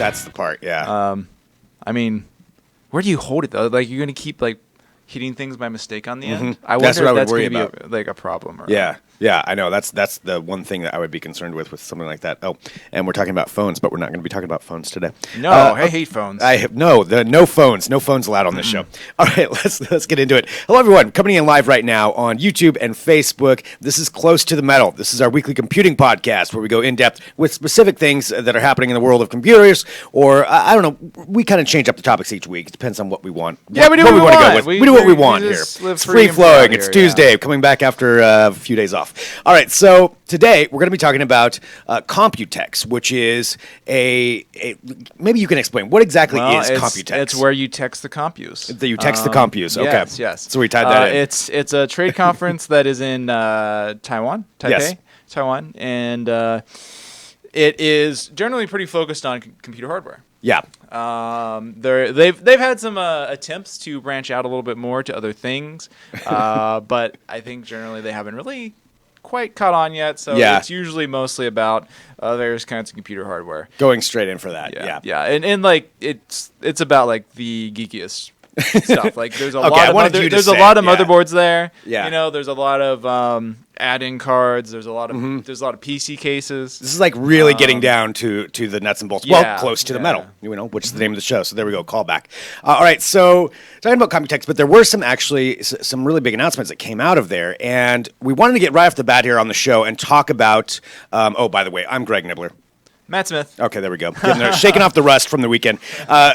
That's the part. Yeah. I mean, where do you hold it though? Like you're gonna keep like hitting things by mistake on the end. I That's wonder what I if would that's worry gonna be a problem. Or Yeah. Yeah, I know. That's the one thing that I would be concerned with something like that. Oh, and we're talking about phones, but we're not going to be talking about phones today. No, I hate phones. I have no phones allowed on this show. All right, let's get into it. Hello, everyone, coming in live right now on YouTube and Facebook. This is Close to the Metal. This is our weekly computing podcast where we go in depth with specific things that are happening in the world of computers. Or I don't know, we kind of change up the topics each week. It depends on what we want. Yeah, we do what what we want to want. go with. We do what we want here. Just live It's free free and flowing. proud It's here, Tuesday, coming back after a few days off. All right, so today we're going to be talking about Computex, which is a maybe you can explain what exactly is Computex. It's where you text the compus. You text the compus. Okay. Yes. So we tied that in. It's a trade conference that is in Taiwan, Taipei, Yes. Taiwan, and it is generally pretty focused on computer hardware. Yeah. They've had some attempts to branch out a little bit more to other things, but I think generally they haven't really quite caught on yet. So it's usually mostly about various kinds of computer hardware. Going straight in for that. Yeah, and like it's about like the geekiest stuff. Like there's a lot of motherboards there. Yeah. You know, there's a lot of add-in cards. There's a lot of PC cases. This is like really getting down to the nuts and bolts. Well, close to the metal, which is the name of the show. So there we go, callback. All right, so talking about Computex, but there were some really big announcements that came out of there, and we wanted to get right off the bat here on the show and talk about. By the way, I'm Greg Nibbler. Matt Smith. Okay, there we go. Shaking off the rust from the weekend.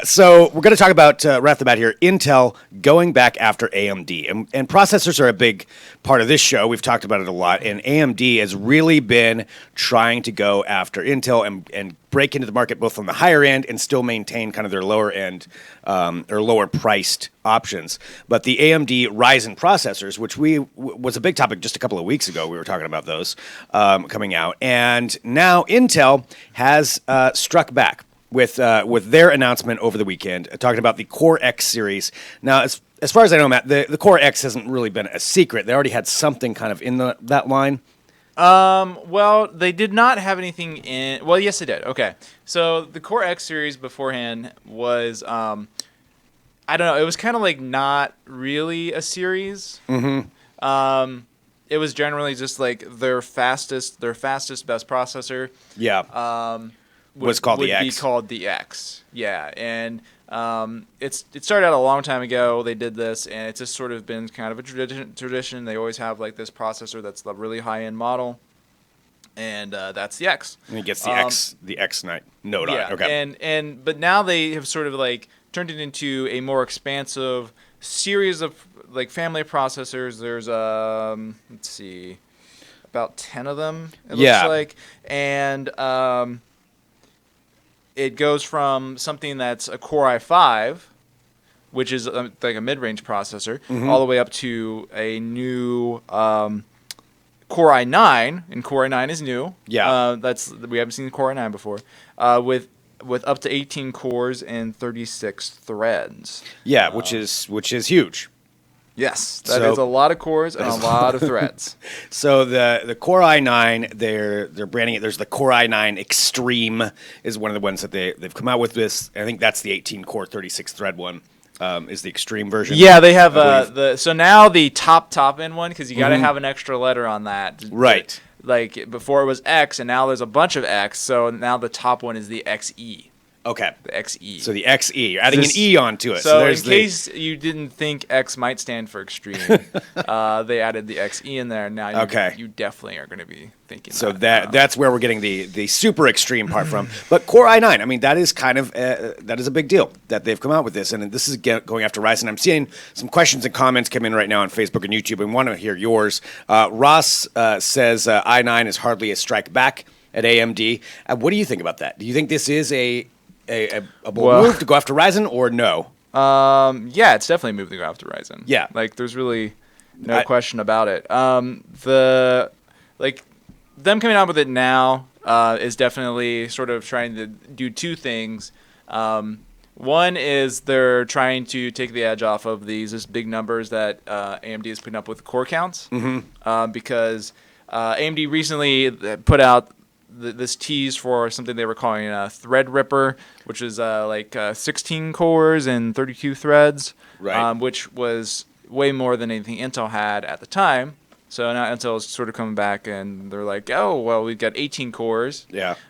So we're going to talk about, right off the bat here, Intel going back after AMD. And processors are a big part of this show. We've talked about it a lot. And AMD has really been trying to go after Intel and break into the market both on the higher end and still maintain kind of their lower end or lower priced options. But the AMD Ryzen processors, which was a big topic just a couple of weeks ago, we were talking about those coming out. And now Intel has struck back with their announcement over the weekend, talking about the Core X series. Now, as far as I know, Matt, the Core X hasn't really been a secret. They already had something kind of in that line. Well, they did not have anything in. Well, yes, they did. Okay, so the Core X series beforehand was, I don't know. It was kind of like not really a series. Mm-hmm. It was generally just like their fastest best processor. Yeah. Would be called the X. Yeah, and it started out a long time ago. They did this, and it's just sort of been kind of a tradition. They always have like this processor that's the really high end model, and that's the X. And it gets the X note on it. Okay. But now they have sort of like turned it into a more expansive series of like family of processors. There's let's see, about 10 of them. It looks like, and it goes from something that's a Core i5, which is like a mid-range processor, all the way up to a new Core i9, and Core i9 is new. Yeah, we haven't seen the Core i9 before, with up to 18 cores and 36 threads. Yeah, which is huge. Yes, that is a lot of cores and a lot of threads. So the Core i9, they're branding it. There's the Core i9 Extreme is one of the ones that they've come out with. This, I think that's the 18 core 36 thread one. Is the Extreme version? Yeah, they have so now the top end one, because you got to have an extra letter on that. Right. Like before it was X, and now there's a bunch of X. So now the top one is the XE. Okay. The XE. So the XE. You're adding an E onto it. So in case you didn't think X might stand for extreme, they added the XE in there. Now you definitely are going to be thinking so that's where we're getting the super extreme part from. But Core i9, I mean, that is kind of that is a big deal that they've come out with this. And this is going after Ryzen. I'm seeing some questions and comments come in right now on Facebook and YouTube, and want to hear yours. Ross says i9 is hardly a strike back at AMD. What do you think about that? Do you think this is a bold move to go after Ryzen, or no? Yeah, it's definitely a move to go after Ryzen. Yeah. Like, there's really no question about it. Them coming out with it now is definitely sort of trying to do two things. One is they're trying to take the edge off of these big numbers that AMD is putting up with core counts. Because AMD recently put out this tease for something they were calling Threadripper, which is 16 cores and 32 threads, right. Which was way more than anything Intel had at the time. So now Intel is sort of coming back, and they're like, oh, well, we've got 18 cores,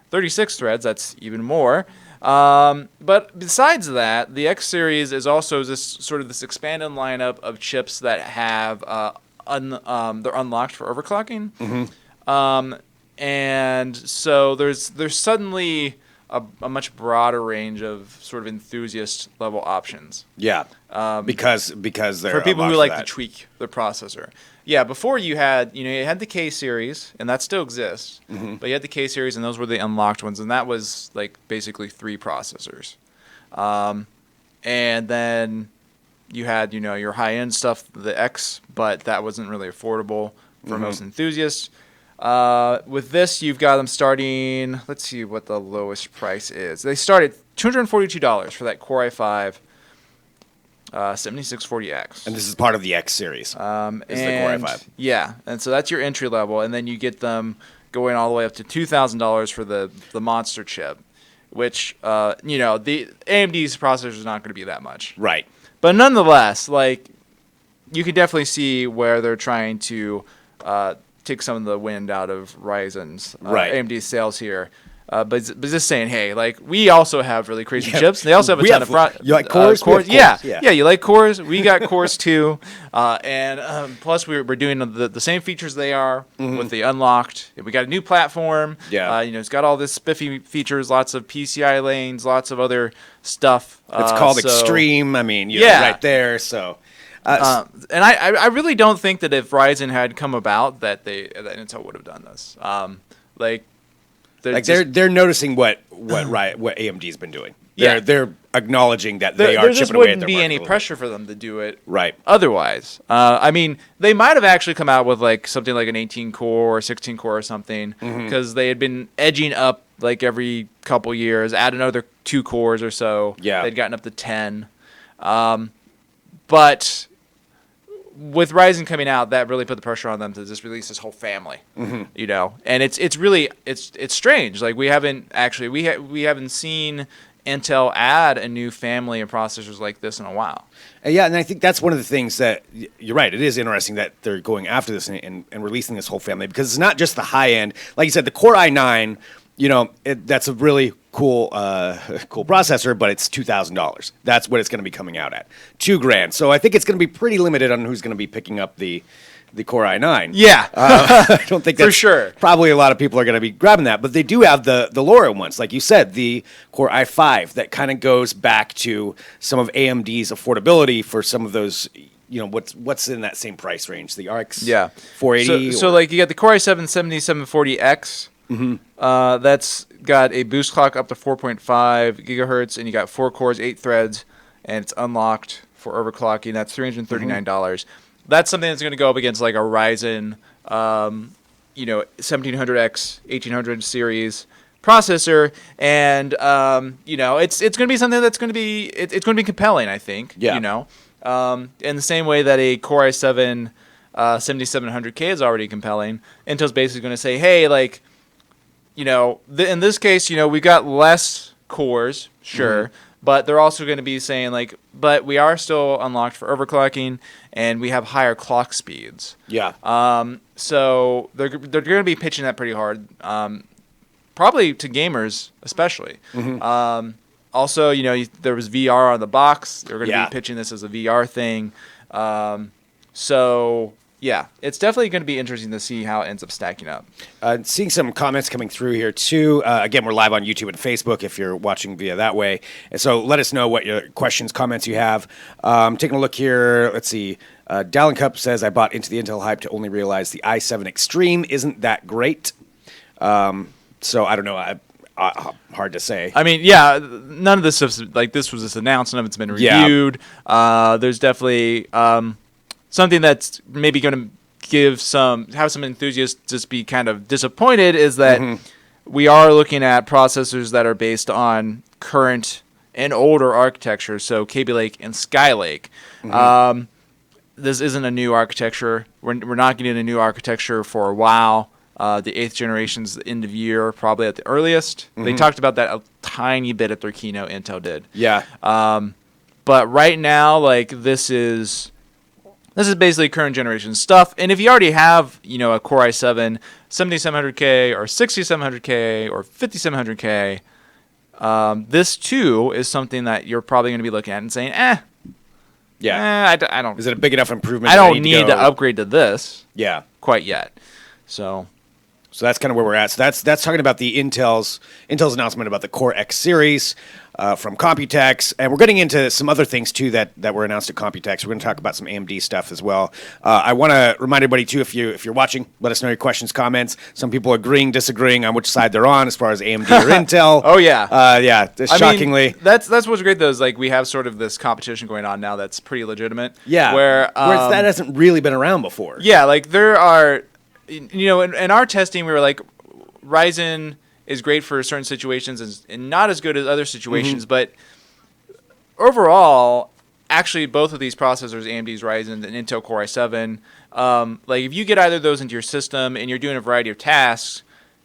36 threads, that's even more. But besides that, the X series is also this expanded lineup of chips that have they're unlocked for overclocking. Mm-hmm. And so there's suddenly a much broader range of sort of enthusiast level options. Yeah, because they're for people who for like that. to tweak the processor. Yeah, before you had the K series, and that still exists, but you had the K series, and those were the unlocked ones, and that was like basically 3 processors. And then you had your high end stuff, the X, but that wasn't really affordable for most enthusiasts. With this, you've got them starting. Let's see what the lowest price is. They start at $242 for that Core i5 7640X. And this is part of the X series. Is the Core i5. Yeah, and so that's your entry level, and then you get them going all the way up to $2,000 for the monster chip, which the AMD's processor is not going to be that much. Right. But nonetheless, like you can definitely see where they're trying to take some of the wind out of Ryzen's AMD sales here. But just saying, hey, like we also have really crazy chips. They also have a ton of you like cores? Cores? Yeah, you like cores. We got cores too, and plus we're doing the same features they are with the unlocked. We got a new platform. Yeah, it's got all this spiffy features, lots of PCI lanes, lots of other stuff. It's called Extreme. I mean, right there. So. And I really don't think that if Ryzen had come about that Intel would have done this. They're noticing what AMD's been doing. They're acknowledging that they are there just chipping away at wouldn't their be any market. pressure for them to do it Right. otherwise. I mean, they might have actually come out with like something like an 18 core or 16 core or something because they had been edging up like every couple years, add another 2 cores or so. Yeah. They'd gotten up to 10. But with Ryzen coming out, that really put the pressure on them to just release this whole family, and it's really strange. Like we haven't seen Intel add a new family of processors like this in a while. And I think that's one of the things that you're right. It is interesting that they're going after this and releasing this whole family because it's not just the high end. Like you said, the Core i9, that's a really cool processor, but it's $2,000. That's what it's going to be coming out at, $2,000. So I think it's going to be pretty limited on who's going to be picking up the Core i9. Yeah, I don't think that's for sure. Probably a lot of people are going to be grabbing that, but they do have the lower ones, like you said, the Core i5 that kind of goes back to some of AMD's affordability for some of those. What's in that same price range? The RX 480. So like you got the Core i7 7740X. That's got a boost clock up to 4.5 gigahertz, and you got 4 cores, 8 threads, and it's unlocked for overclocking. That's $339. That's something that's going to go up against like a Ryzen, 1700X, 1800 series processor, and it's going to be something that's going to be it's going to be compelling, I think. In the same way that a Core i7 7700K is already compelling, Intel's basically going to say, hey, like. In this case, we've got less cores, sure, but they're also going to be saying like, but we are still unlocked for overclocking, and we have higher clock speeds. Yeah. So they're going to be pitching that pretty hard, probably to gamers especially. Also, there was VR on the box. They're going to be pitching this as a VR thing. Yeah, it's definitely going to be interesting to see how it ends up stacking up. Seeing some comments coming through here, too. Again, we're live on YouTube and Facebook if you're watching via that way. And so let us know what your questions, comments you have. Taking a look here. Let's see. Dallin Cup says, I bought into the Intel hype to only realize the i7 Extreme isn't that great. So I don't know. Hard to say. I mean, yeah, none of this stuff, like this was just announced. None of it's been reviewed. There's definitely... something that's maybe going to have some enthusiasts just be kind of disappointed is that we are looking at processors that are based on current and older architecture, so Kaby Lake and Skylake. This isn't a new architecture. We're not getting a new architecture for a while. The 8th generation's the end of year, probably at the earliest. They talked about that a tiny bit at their keynote, Intel did. Yeah. But right now, like, this is basically current generation stuff. And if you already have, a Core i7 7700K or 6700K or 5700K, this too is something that you're probably going to be looking at and saying, Yeah. I don't. Is it a big enough improvement? I don't need to upgrade to this. Yeah. Quite yet. So that's kind of where we're at. So that's talking about the Intel's announcement about the Core X series from Computex, and we're getting into some other things too that were announced at Computex. We're going to talk about some AMD stuff as well. I want to remind everybody too, if you're watching, let us know your questions, comments. Some people agreeing, disagreeing on which side thhere on as far as AMD or Intel. Oh yeah, yeah. Shockingly, that's what's great though. Is like we have sort of this competition going on now that's pretty legitimate. Yeah, where that hasn't really been around before. Yeah, like there are. In our testing, we were like, Ryzen is great for certain situations and not as good as other situations. But overall, actually, both of these processors, AMD's Ryzen and Intel Core i7, like if you get either of those into your system and you're doing a variety of tasks,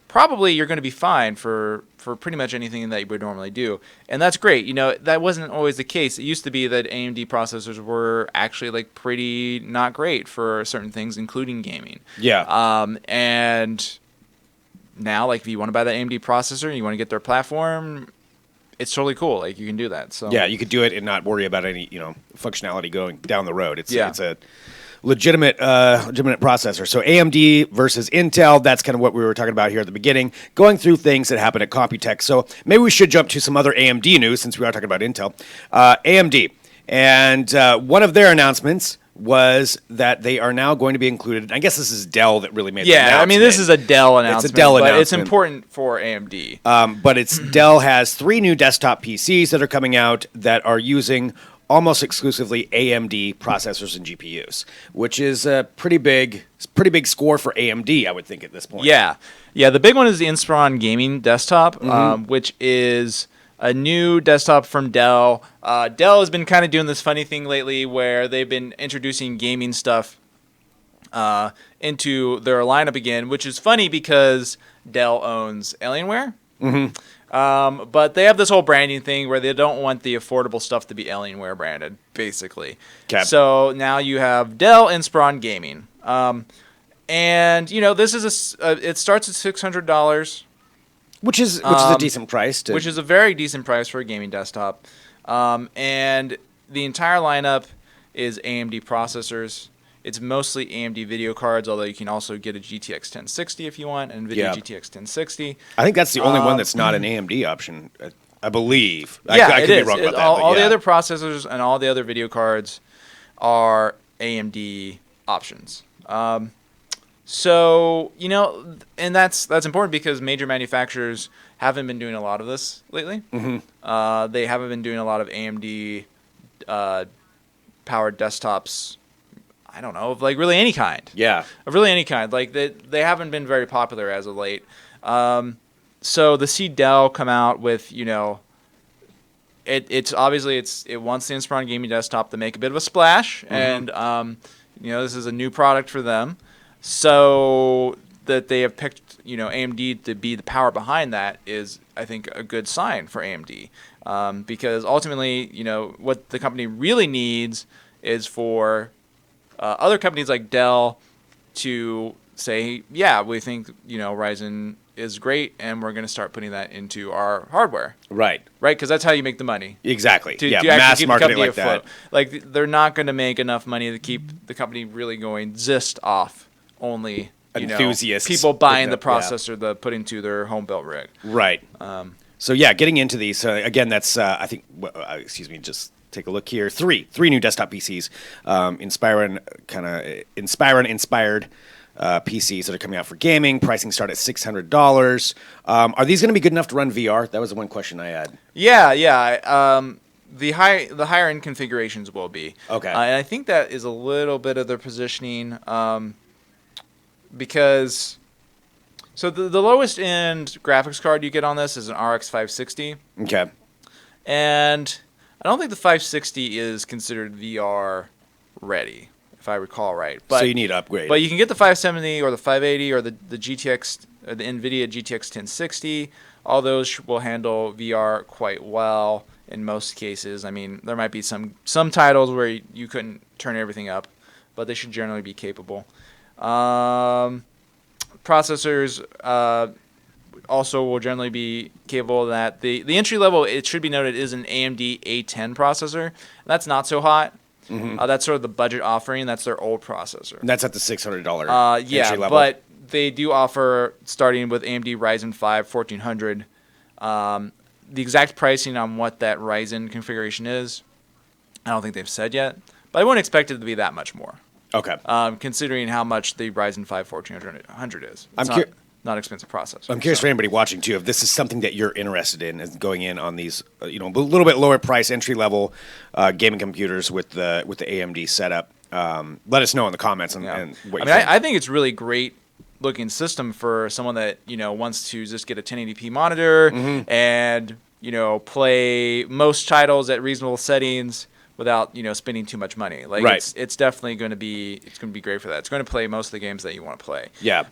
probably you're going to be fine for pretty much anything that you would normally do. And that's great. That wasn't always the case. It used to be that AMD processors were actually like pretty not great for certain things, including gaming. Yeah. And now, like if you want to buy that AMD processor and you want to get their platform, it's totally cool. Like you can do that. So yeah, you could do it and not worry about any functionality going down the road. It's a legitimate processor. So AMD versus Intel, that's kind of what we were talking about here at the beginning, going through things that happened at Computex. So maybe we should jump to some other AMD news since we are talking about Intel. AMD. And one of their announcements was that they are now going to be included. I guess this is Dell that really made the announcement. Yeah, I mean, this is a Dell announcement. It's a Dell announcement. But it's important for AMD. But Dell has 3 new desktop PCs that are coming out that are using almost exclusively AMD processors and GPUs, which is a pretty big score for AMD, I would think, at this point. Yeah. The big one is the Inspiron gaming desktop, which is a new desktop from Dell. Dell has been kind of doing this funny thing lately where they've been introducing gaming stuff into their lineup again, which is funny because Dell owns Alienware. But they have this whole branding thing where they don't want the affordable stuff to be Alienware branded, basically. Okay. So now you have Dell Inspiron Gaming. And, this is it starts at $600. Which is a decent price. Which is a very decent price for a gaming desktop. And the entire lineup is AMD processors. It's mostly AMD video cards, although you can also get a GTX 1060 if you want, and NVIDIA GTX 1060. I think that's the only one that's not an AMD option, I believe. Yeah, I could be wrong about that. All the other processors and all the other video cards are AMD options. So, and that's important because major manufacturers haven't been doing a lot of this lately. They haven't been doing a lot of AMD powered desktops. I don't know, of like really any kind. Yeah. Of really any kind. Like they haven't been very popular as of late. So to see Dell come out with, it's obviously it wants the Inspiron gaming desktop to make a bit of a splash, and this is a new product for them. So that they have picked, AMD to be the power behind that is, I think, a good sign for AMD. Because ultimately, what the company really needs is for other companies like Dell to say, yeah, we think, Ryzen is great, and we're going to start putting that into our hardware. Right. Right? Because that's how you make the money. Exactly. To mass keep marketing the like that. Like, they're not going to make enough money to keep the company really going just off only enthusiasts. People buying the processor to put into their home built rig. Right. So getting into these again. That's I think. Just take a look here. Three new desktop PCs, Inspiron inspired PCs that are coming out for gaming. Pricing start at $600. Are these going to be good enough to run VR? That was the one question I had. Yeah. The higher end configurations will be. Okay. And I think that is a little bit of their positioning. Because, so the lowest end graphics card you get on this is an RX 560. Okay. And I don't think the 560 is considered VR ready, if I recall right. But, so you need to upgrade. But you can get the 570 or the 580 or the GTX, or the NVIDIA GTX 1060. All those will handle VR quite well in most cases. I mean, there might be some titles where you couldn't turn everything up, but they should generally be capable. Processors also will generally be capable of that. The entry level, it should be noted, is an AMD A10 processor. That's not so hot. Mm-hmm. That's sort of the budget offering. That's their old processor. And that's at the $600 yeah, entry level. But they do offer, starting with AMD Ryzen 5 1400, the exact pricing on what that Ryzen configuration is, I don't think they've said yet. But I wouldn't expect it to be that much more. Okay. Considering how much the Ryzen 5 1400 is. It's not expensive processor. I'm curious for anybody watching, too, if this is something that you're interested in, is going in on these, a little bit lower price, entry-level gaming computers with the AMD setup. Let us know in the comments and what you think. I think it's really great looking system for someone that, wants to just get a 1080p monitor and, play most titles at reasonable settings without spending too much money. Like right. it's definitely going to be great for that. It's going to play most of the games that you want to play. Yeah.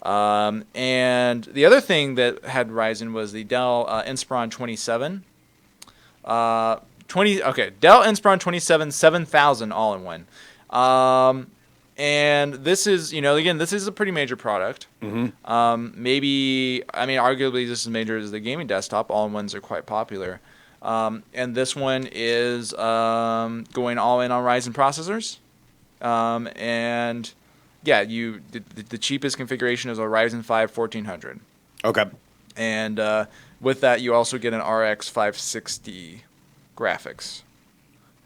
And the other thing that had Ryzen was the Dell Inspiron 27. Dell Inspiron 27 7000 all in one. And this is, again, this is a pretty major product. Mm-hmm. Maybe, arguably this is major as the gaming desktop. All-in-ones are quite popular. And this one is going all in on Ryzen processors. And yeah, the cheapest configuration is a Ryzen 5 1400. Okay. And with that, you also get an RX 560 graphics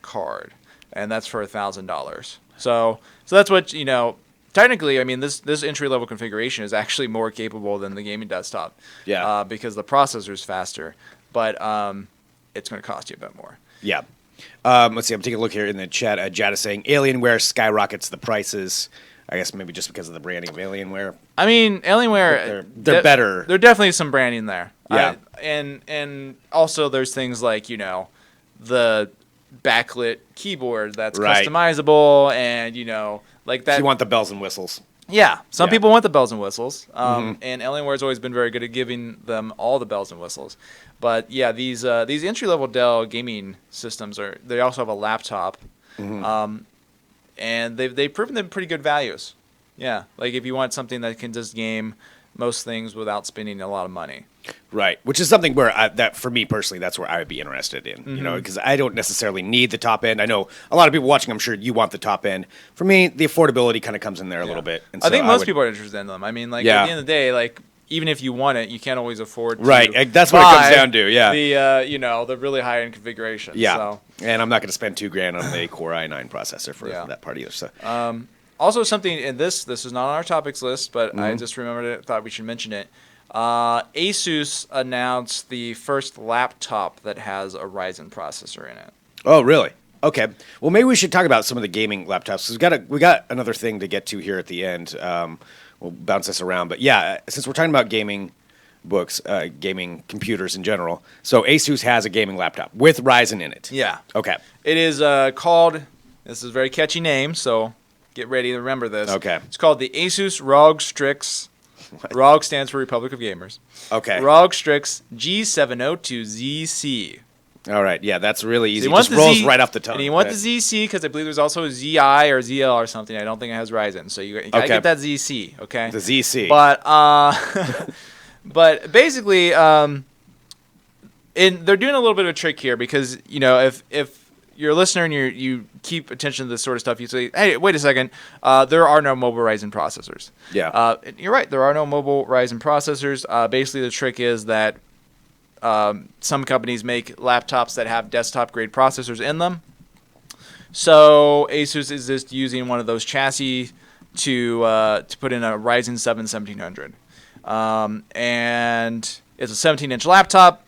card, and that's for $1,000. So that's what technically, this entry level configuration is actually more capable than the gaming desktop. Yeah. Because the processor is faster, but it's going to cost you a bit more. Yeah. Let's see. I'm taking a look here in the chat. Jad is saying Alienware skyrockets the prices. I guess maybe just because of the branding of Alienware. Alienware, they're better. There's definitely some branding there. Yeah. And also there's things like, the backlit keyboard that's right. customizable and, like that. So you want the bells and whistles. Yeah. Some people want the bells and whistles. And Alienware's always been very good at giving them all the bells and whistles. But yeah, these entry-level Dell gaming systems they also have a laptop. Mm-hmm. And they've proven them pretty good values. Yeah. Like if you want something that can just game most things without spending a lot of money. Right, which is something where that for me personally, that's where I would be interested in. Mm-hmm. Because I don't necessarily need the top end. I know a lot of people watching. I'm sure you want the top end. For me, the affordability kind of comes in there a little bit. And so I think most people are interested in them. At the end of the day, even if you want it, you can't always afford to. Right, that's what it comes down to. Yeah, the really high end configuration. Yeah, so. And I'm not going to spend $2,000 on a Core i9 processor for that part either. So. Also, something in this is not on our topics list, but I just remembered it. Thought we should mention it. Asus announced the first laptop that has a Ryzen processor in it. Oh, really? Okay. Well, maybe we should talk about some of the gaming laptops. We got another thing to get to here at the end. We'll bounce this around, but yeah, since we're talking about gaming books, gaming computers in general, so Asus has a gaming laptop with Ryzen in it. Yeah. Okay. It is called. This is a very catchy name, so get ready to remember this. Okay. It's called the Asus ROG Strix. ROG stands for Republic of Gamers. Okay. ROG Strix G702ZC. All right. Yeah, that's really easy. It just rolls right off the tongue. And you want the ZC because I believe there's also a ZI or ZL or something. I don't think it has Ryzen. So you got to get that ZC, okay? The ZC. But but basically, they're doing a little bit of a trick here because, if you're a listener and you keep attention to this sort of stuff, you say, hey, wait a second, there are no mobile Ryzen processors. Yeah. You're right, there are no mobile Ryzen processors. Basically, the trick is that some companies make laptops that have desktop-grade processors in them. So Asus is just using one of those chassis to put in a Ryzen 7 1700. And it's a 17-inch laptop.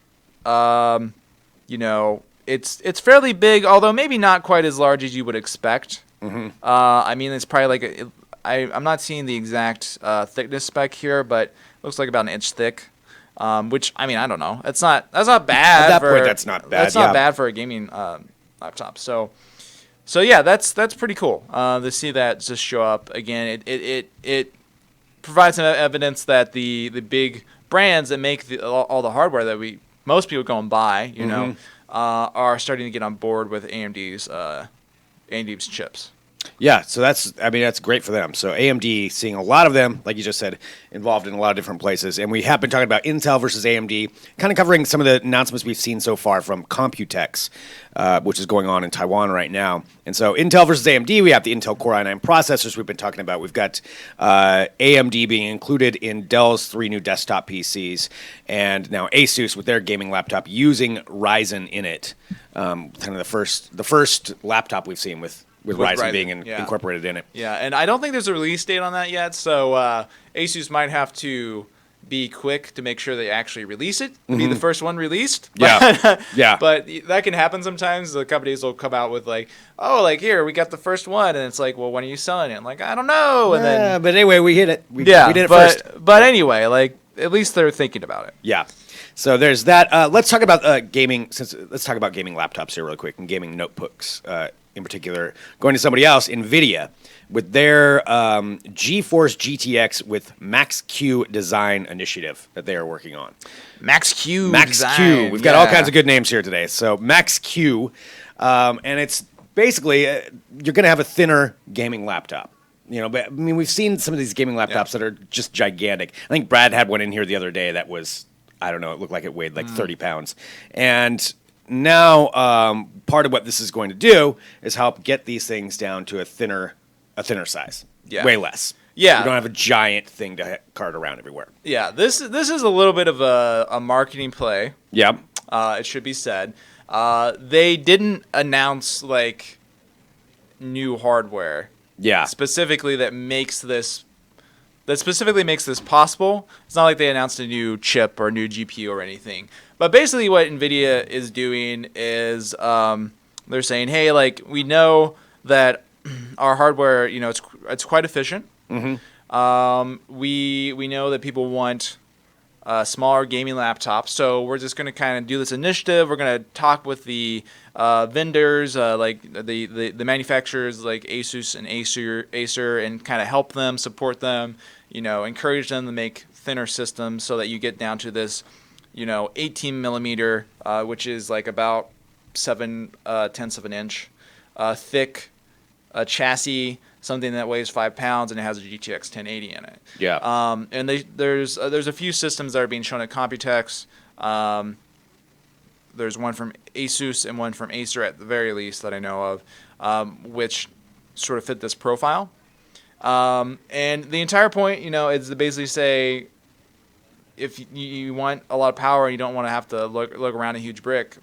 It's fairly big, although maybe not quite as large as you would expect. Mm-hmm. It's probably I'm not seeing the exact thickness spec here, but it looks like about an inch thick. Which I don't know. That's not bad. At that point, that's not bad. That's not bad for a gaming laptop. So, So yeah, that's pretty cool to see that just show up again. It provides some evidence that the big brands that make all the hardware that most people go and buy, are starting to get on board with AMD's chips. Yeah, so that's great for them. So AMD seeing a lot of them, like you just said, involved in a lot of different places. And we have been talking about Intel versus AMD, kind of covering some of the announcements we've seen so far from Computex, which is going on in Taiwan right now. And so Intel versus AMD, we have the Intel Core i9 processors we've been talking about. We've got AMD being included in Dell's 3 new desktop PCs, and now Asus with their gaming laptop using Ryzen in it. Kind of the first laptop we've seen with Ryzen being incorporated in it. Yeah, and I don't think there's a release date on that yet, so Asus might have to be quick to make sure they actually release it, be the first one released. Yeah, yeah. But that can happen sometimes. The companies will come out with here, we got the first one, and it's like, well, when are you selling it? I'm like, I don't know. And then, but anyway, we hit it. We did it first. But anyway, at least they're thinking about it. Yeah. So there's that. Let's talk about gaming. Let's talk about gaming laptops here real quick and gaming notebooks. In particular, going to somebody else, NVIDIA, with their GeForce GTX with Max-Q design initiative that they are working on. Max-Q Design. We've got all kinds of good names here today. So Max-Q, and it's basically, you're going to have a thinner gaming laptop. But I mean, we've seen some of these gaming laptops that are just gigantic. I think Brad had one in here the other day that was, I don't know, it looked like it weighed like 30 pounds. And now, part of what this is going to do is help get these things down to a thinner size. Yeah. Way less. Yeah. You don't have a giant thing to cart around everywhere. Yeah. This is a little bit of a marketing play. Yeah. It should be said. They didn't announce new hardware. Yeah. Specifically that specifically makes this possible. It's not like they announced a new chip or a new GPU or anything. But basically what NVIDIA is doing is they're saying, hey, we know that our hardware, it's quite efficient. Mm-hmm. We know that people want smaller gaming laptops, so we're just going to kind of do this initiative. We're going to talk with the vendors, the manufacturers like Asus and Acer, and kind of help them, support them, encourage them to make thinner systems so that you get down to this 18 millimeter, which is about 7/10 of an inch, thick chassis, something that weighs 5 pounds, and it has a GTX 1080 in it. Yeah. And there's a few systems that are being shown at Computex. There's one from Asus and one from Acer at the very least that I know of, which sort of fit this profile. And the entire point, is to basically say, if you want a lot of power and you don't want to have to look around a huge brick,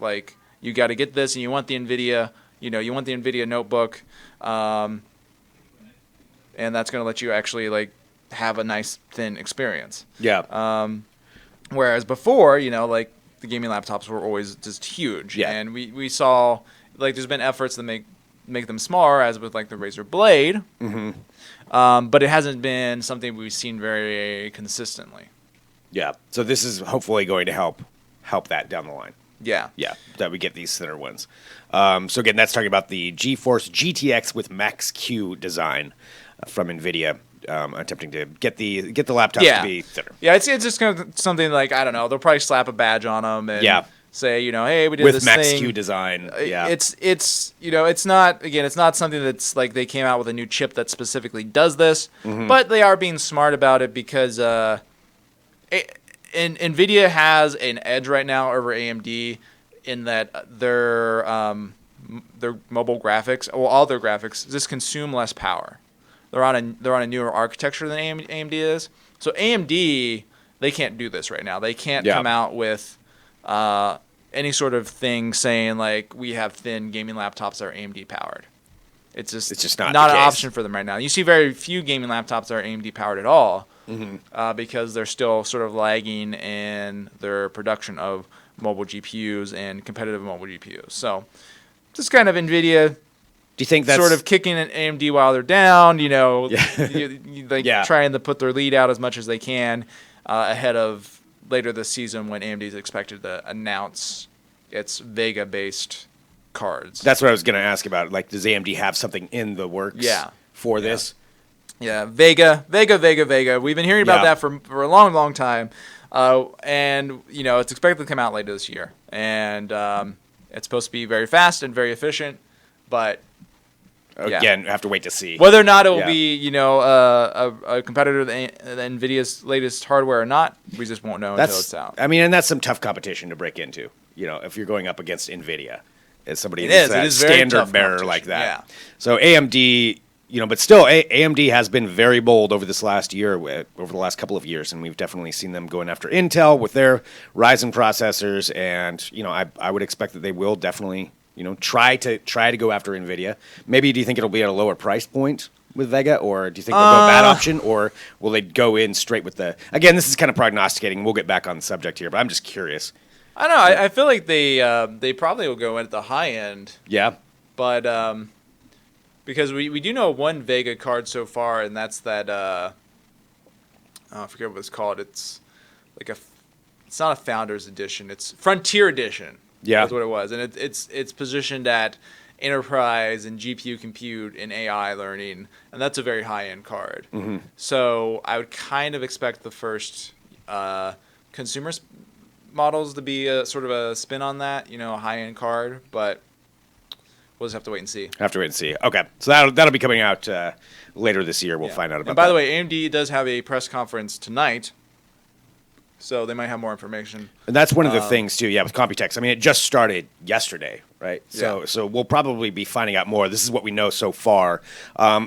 you got to get this, and you want the NVIDIA, you want the NVIDIA notebook, and that's going to let you actually have a nice thin experience. Yeah. Whereas before, the gaming laptops were always just huge. Yeah. And we saw there's been efforts to make them smaller, as with the Razer Blade. Mm-hmm. But it hasn't been something we've seen very consistently. Yeah. So this is hopefully going to help that down the line. Yeah. Yeah, that we get these thinner ones. So again, that's talking about the GeForce GTX with Max-Q design from NVIDIA, attempting to get the laptops to be thinner. Yeah, it's just kind of something I don't know. They'll probably slap a badge on them and say, hey, we did with this Max-Q thing. design. Yeah, it's it's not something that's they came out with a new chip that specifically does this, but they are being smart about it because NVIDIA has an edge right now over AMD in that their mobile graphics, all their graphics, just consume less power. They're on a newer architecture than AMD is. So AMD, they can't do this right now. They can't come out with any sort of thing saying we have thin gaming laptops that are AMD powered. It's just not an option for them right now. You see very few gaming laptops that are AMD powered at all. Because they're still sort of lagging in their production of mobile GPUs and competitive mobile GPUs. So, just kind of NVIDIA. Do you think that's sort of kicking at AMD while they're down? Trying to put their lead out as much as they can ahead of later this season when AMD is expected to announce its Vega-based cards. That's what I was going to ask about. Like, does AMD have something in the works for this? Yeah, Vega. We've been hearing about that for a long, long time. And, it's expected to come out later this year. And it's supposed to be very fast and very efficient. But, again, have to wait to see. Whether or not it will be, a competitor to NVIDIA's latest hardware or not, we just won't know until it's out. I mean, and that's some tough competition to break into, if you're going up against NVIDIA as somebody who's a standard bearer like that. Yeah. So AMD... but still, AMD has been very bold over this last year, over the last couple of years, and we've definitely seen them going after Intel with their Ryzen processors, and I would expect that they will definitely try to go after NVIDIA. Maybe do you think it'll be at a lower price point with Vega, or do you think they'll go that option, or will they go in straight with the? Again, this is kind of prognosticating. We'll get back on the subject here, but I'm just curious. I don't know. I feel like they probably will go in at the high end. Yeah, but. Because we do know one Vega card so far, and that's that. I forget what it's called. It's it's not a Founders Edition. It's Frontier Edition. Yeah, that's what it was, and it's positioned at enterprise and GPU compute and AI learning, and that's a very high end card. Mm-hmm. So I would kind of expect the first consumer models to be a sort of a spin on that, a high end card, but. We'll just have to wait and see. Okay, so that'll be coming out later this year. We'll find out about that. And by the way, AMD does have a press conference tonight, so they might have more information. And that's one of the things, too, with Computex. I mean, it just started yesterday, right? So we'll probably be finding out more. This is what we know so far.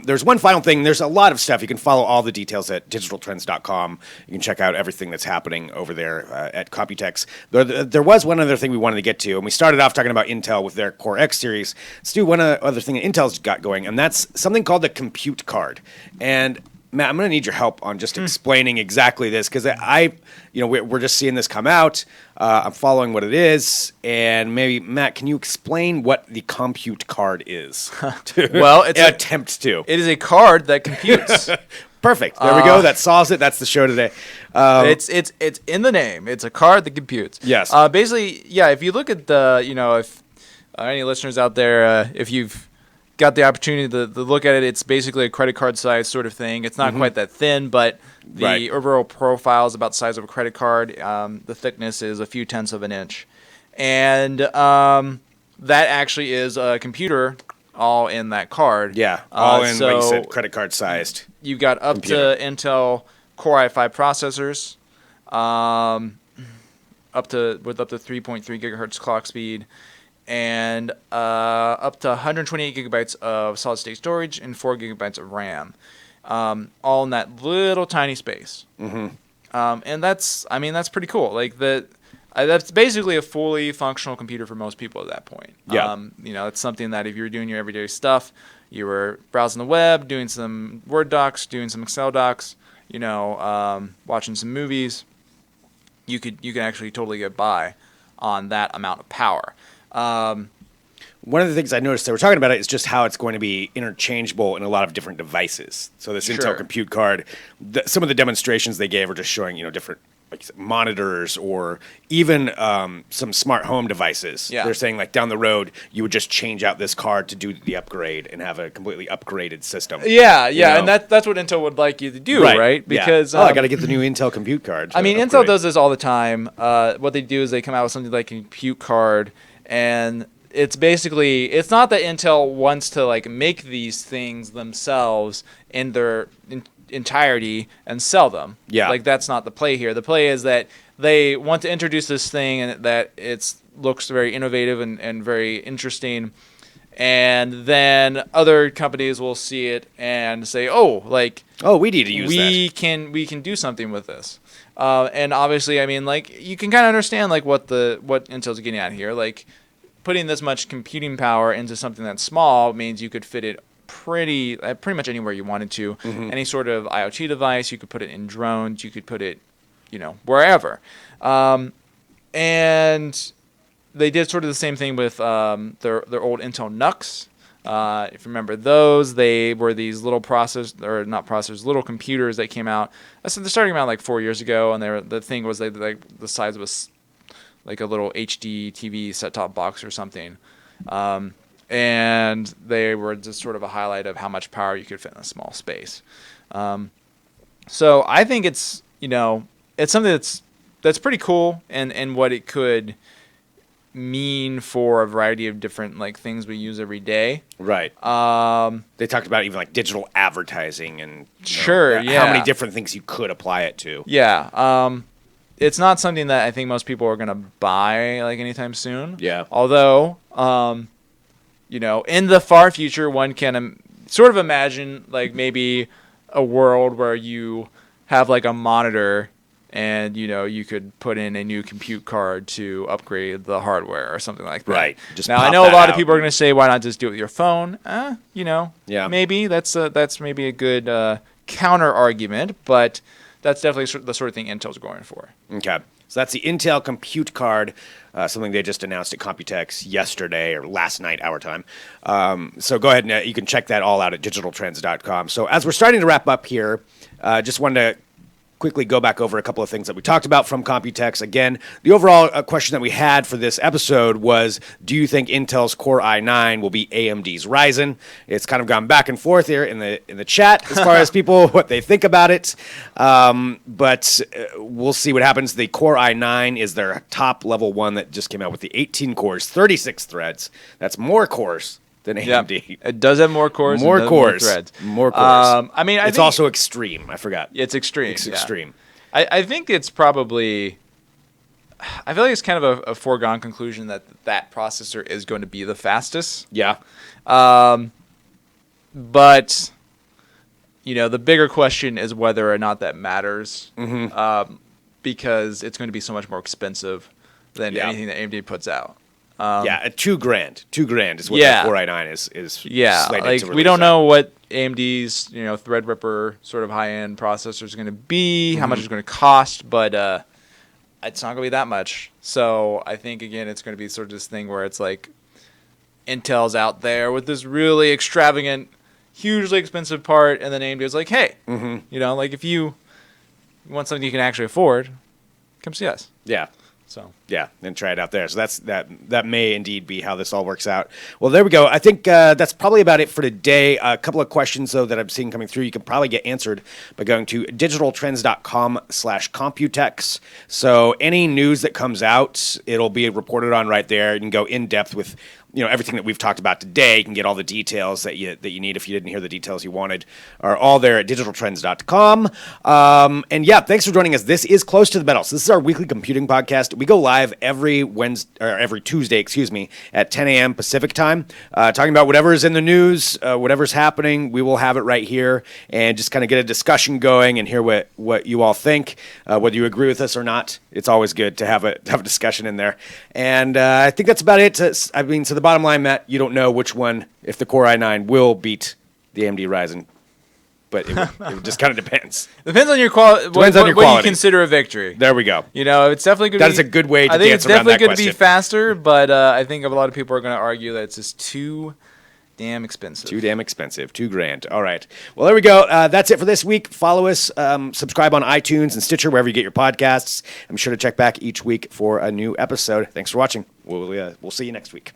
There's one final thing. There's a lot of stuff. You can follow all the details at digitaltrends.com. You can check out everything that's happening over there at Computex. There was one other thing we wanted to get to, and we started off talking about Intel with their Core X series. Let's do one other thing that Intel's got going, and that's something called the Compute Card. And Matt, I'm going to need your help on just explaining exactly this, because we're just seeing this come out. I'm following what it is, and maybe Matt, can you explain what the Compute Card is? Well, it's It is a card that computes. Perfect. There we go. That solves it. That's the show today. It's in the name. It's a card that computes. Yes. Basically, if you look at the, if any listeners out there, if you've got the opportunity to look at it, it's basically a credit card size sort of thing. It's not quite that thin, but the overall profile is about the size of a credit card. The thickness is a few tenths of an inch. And that actually is a computer all in that card. Yeah, all in, like you said, credit card sized. You've got up to Intel Core i5 processors, up to 3.3 gigahertz clock speed, and up to 128 gigabytes of solid-state storage and 4 gigabytes of RAM, all in that little tiny space. Mm-hmm. And that's pretty cool. Like that's basically a fully functional computer for most people at that point. Yeah. It's something that if you're doing your everyday stuff, you were browsing the web, doing some Word docs, doing some Excel docs, watching some movies, you can actually totally get by on that amount of power. One of the things I noticed they were talking about it is just how it's going to be interchangeable in a lot of different devices. So this Intel Compute Card, some of the demonstrations they gave are just showing different monitors or even some smart home devices. Yeah. They're saying like down the road you would just change out this card to do the upgrade and have a completely upgraded system. Yeah, and that's what Intel would like you to do, right? Because I got to get the new Intel Compute Card. Intel does this all the time. What they do is they come out with something like a Compute Card, and it's not that Intel wants to make these things themselves in their entirety and sell them. Yeah. That's not the play here. The play is that they want to introduce this thing and that it looks very innovative and very interesting. And then other companies will see it and say, we need to use that. We can do something with this. And obviously, you can kind of understand what Intel's getting at here. Putting this much computing power into something that's small means you could fit it pretty much anywhere you wanted to. Mm-hmm. Any sort of IoT device, you could put it in drones, you could put it, wherever. And they did sort of the same thing with their old Intel NUCs. If you remember those, they were these little little computers that came out. So they're starting around 4 years ago, and the thing was the size of a little HD TV set-top box or something. And they were just sort of a highlight of how much power you could fit in a small space. So I think it's it's something that's pretty cool, and what it could mean for a variety of different like things we use every day. Right. They talked about even like digital advertising and how many different things you could apply it to. Yeah. It's not something that I think most people are going to buy like anytime soon. Yeah. Although, in the far future, one can sort of imagine like maybe a world where you have like a monitor and, you could put in a new compute card to upgrade the hardware or something like that. Right. Now, I know a lot of people are going to say, why not just do it with your phone? Yeah. Maybe that's maybe a good counter argument, but that's definitely the sort of thing Intel's going for. Okay. So that's the Intel compute card, something they just announced at Computex yesterday or last night, our time. So go ahead and you can check that all out at digitaltrends.com. So as we're starting to wrap up here, just wanted to quickly go back over a couple of things that we talked about from Computex. Again, the overall question that we had for this episode was, do you think Intel's Core i9 will be AMD's Ryzen? It's kind of gone back and forth here in the chat as far as people, what they think about it. But we'll see what happens. The Core i9 is their top level one that just came out with the 18 cores, 36 threads. That's more cores than AMD. Yep. It does have more cores. More cores. More threads. More cores. I mean, it's also extreme. I forgot. It's extreme. It's extreme. I think it's probably. I feel like it's kind of a foregone conclusion that processor is going to be the fastest. Yeah. But the bigger question is whether or not that matters. Mm-hmm. Because it's going to be so much more expensive than anything that AMD puts out. $2,000. $2,000 is what the Core i9 is. Yeah, slated to we don't release know what AMD's Threadripper sort of high end processor is going to be, how much it's going to cost, but it's not going to be that much. So I think again it's going to be sort of this thing where it's like Intel's out there with this really extravagant, hugely expensive part, and then AMD is like, hey, like if you want something you can actually afford, come see us. Yeah. So yeah, and try it out there. So that may indeed be how this all works out. Well, there we go. I think that's probably about it for today. A couple of questions though that I'm seeing coming through, you can probably get answered by going to digitaltrends.com/Computex. So any news that comes out, it'll be reported on right there. You can go in depth with everything that we've talked about today. You can get all the details that you need if you didn't hear the details you wanted are all there at digitaltrends.com. And yeah, thanks for joining us. This is Close to the Metal. So this is our weekly computing podcast. We go live every Tuesday, at 10 a.m. Pacific time, talking about whatever is in the news, whatever's happening. We will have it right here and just kind of get a discussion going and hear what you all think, whether you agree with us or not. It's always good to have a discussion in there. And I think that's about it. So the bottom line, Matt, you don't know which one, if the Core i9 will beat the AMD Ryzen, but it just kind of depends. Depends on your quality. What you consider a victory. There we go. It's definitely going to be... That is a good way to dance around that question. I think it's definitely going to be faster, but I think a lot of people are going to argue that it's just too damn expensive. Too damn expensive. $2,000. All right. Well, there we go. That's it for this week. Follow us. Subscribe on iTunes and Stitcher, wherever you get your podcasts. I'm sure to check back each week for a new episode. Thanks for watching. We'll see you next week.